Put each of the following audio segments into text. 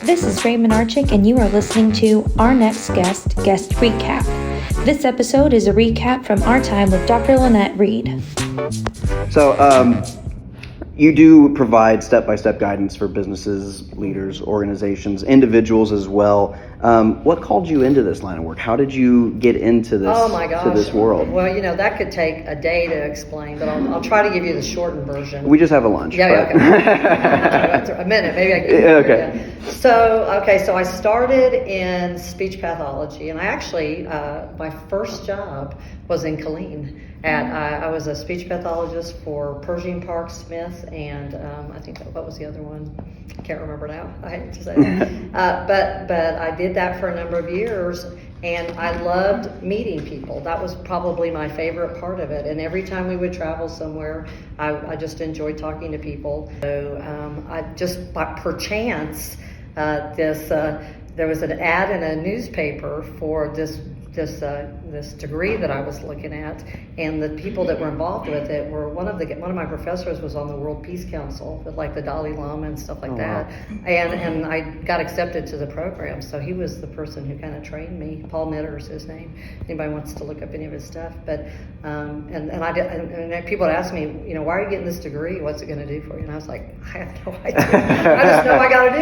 This is Ray Minarchik, and you are listening to Our Next Guest Recap. This episode is a recap from our time with Dr. Lynette Reed. So, you do provide step-by-step guidance for businesses, leaders, organizations, individuals as well. What called you into this line of work? How did you get into this, to this world? Well, that could take a day to explain, but I'll try to give you the shortened version. We just have a lunch. Yeah, okay. A minute, maybe I can. Okay. So I started in speech pathology, and I actually, my first job was in Killeen. I was a speech pathologist for Pershing Park Smith, and I think what was the other one? I can't remember now. I hate to say that. But I did that for a number of years, and I loved meeting people. That was probably my favorite part of it. And every time we would travel somewhere, I just enjoyed talking to people. So I just, by perchance, there was an ad in a newspaper for this degree that I was looking at, and the people that were involved with it were one of my professors was on the World Peace Council with like the Dalai Lama and stuff like that. Wow. And I got accepted to the program, so he was the person who kind of trained me. Paul Nitter's his name. Anybody wants to look up any of his stuff, but and people would ask me, why are you getting this degree? What's it going to do for you? And I was like, I have no idea. I just know I got to do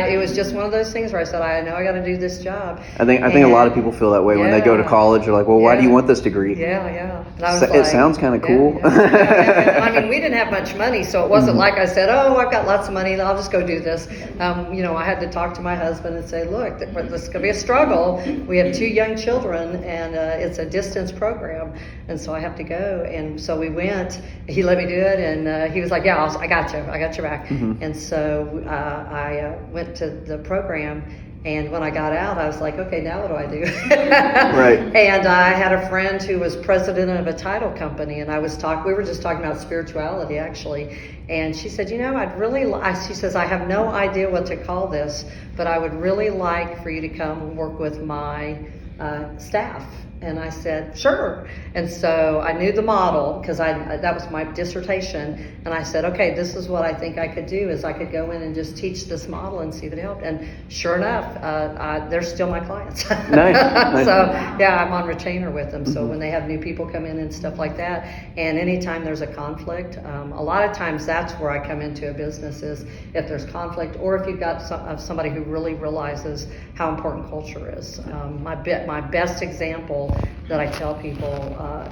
it. It was just one of those things where I said, I know I got to do this job. I think a lot of people feel that way when they go to college. They're like, well, why do you want this degree? Yeah. And I was it sounds kind of cool. I mean, we didn't have much money, so it wasn't like I said, I've got lots of money, I'll just go do this. I had to talk to my husband and say, look, this is going to be a struggle. We have 2 young children, and it's a distance program, and so I have to go. And so we went. He let me do it, and he was like, yeah, I got your back. Mm-hmm. And so I went to the program. And when I got out, I was like, okay, now what do I do? Right. And I had a friend who was president of a title company, and we were just talking about spirituality, actually. And she said, she says, I have no idea what to call this, but I would really like for you to come work with my staff. And I said, sure. And so I knew the model because that was my dissertation. And I said, okay, this is what I think I could do is I could go in and just teach this model and see if it helped. And sure enough, they're still my clients. Nice. So yeah, I'm on retainer with them. So when they have new people come in and stuff like that, and anytime there's a conflict, a lot of times that's where I come into a business is if there's conflict or if you've got somebody who really realizes how important culture is. My best example that I tell people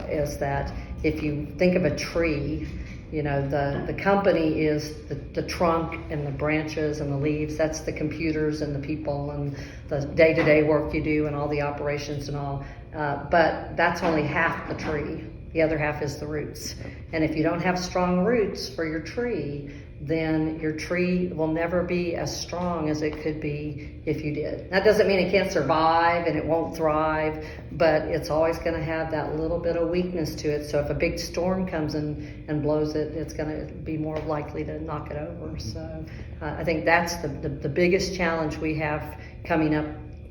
is that if you think of a tree, the company is the trunk and the branches and the leaves. That's the computers and the people and the day-to-day work you do and all the operations and all. But that's only half the tree. The other half is the roots. And if you don't have strong roots for your tree, then your tree will never be as strong as it could be if you did. That doesn't mean it can't survive and it won't thrive, but it's always going to have that little bit of weakness to it. So if a big storm comes in and blows it, it's going to be more likely to knock it over. So I think that's the biggest challenge we have coming up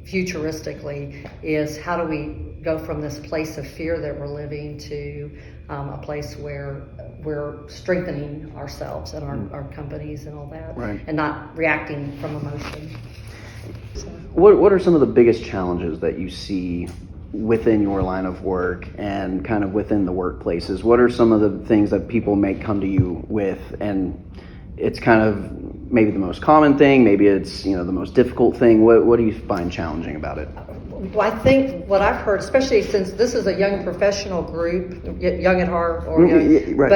futuristically is how do we go from this place of fear that we're living to a place where we're strengthening ourselves and our companies and all that, right, and not reacting from emotion. So. What are some of the biggest challenges that you see within your line of work and kind of within the workplaces? What are some of the things that people may come to you with, and it's kind of maybe the most common thing, maybe it's the most difficult thing? What do you find challenging about it? Well, I think what I've heard, especially since this is a young professional group, young at heart, or young, right.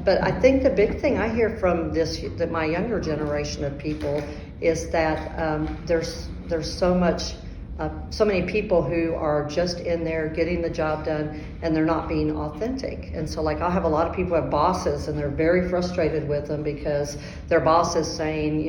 But I think the big thing I hear from my younger generation of people is that there's so many people who are just in there getting the job done and they're not being authentic. And so I'll have a lot of people have bosses and they're very frustrated with them because their boss is saying,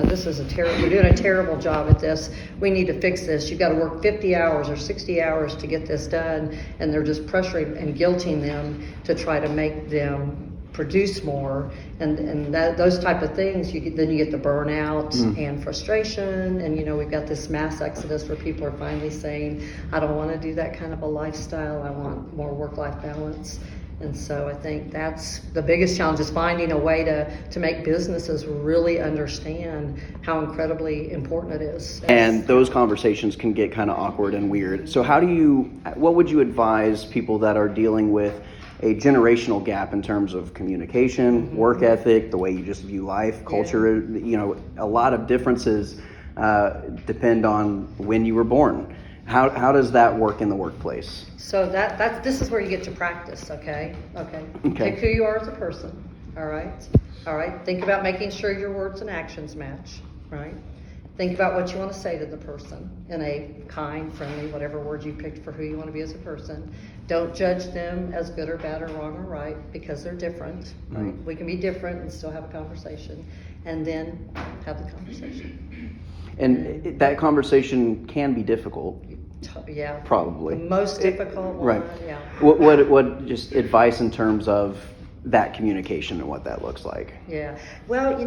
this is you're doing a terrible job at this. We need to fix this. You've got to work 50 hours or 60 hours to get this done. And they're just pressuring and guilting them to try to make them produce more, and those type of things. Then you get the burnout and frustration, and we've got this mass exodus where people are finally saying, I don't want to do that kind of a lifestyle. I want more work-life balance. And so I think that's the biggest challenge, is finding a way to make businesses really understand how incredibly important it is. And those conversations can get kind of awkward and weird. So what would you advise people that are dealing with a generational gap in terms of communication, work ethic, the way you just view life, culture? You know, a lot of differences depend on when you were born. How does that work in the workplace? So this is where you get to practice, okay? Pick who you are as a person, all right? Think about making sure your words and actions match, right? Think about what you want to say to the person in a kind, friendly, whatever word you picked for who you want to be as a person. Don't judge them as good or bad or wrong or right, because they're different, right? We can be different and still have a conversation, and then have the conversation. And that conversation can be difficult. Yeah. Probably. The most difficult one. Right. Yeah. What just advice in terms of that communication and what that looks like? Yeah. Well,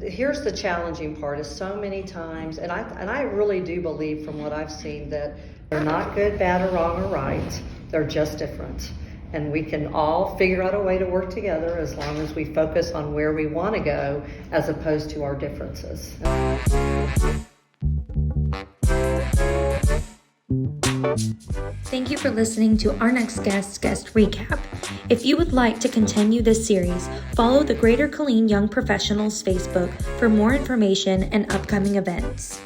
here's the challenging part, is so many times, and I really do believe from what I've seen that they're not good, bad, or wrong or right. They're just different. And we can all figure out a way to work together as long as we focus on where we want to go as opposed to our differences. Thank you for listening to our next guest recap. If you would like to continue this series, follow the Greater Killeen Young Professionals Facebook for more information and upcoming events.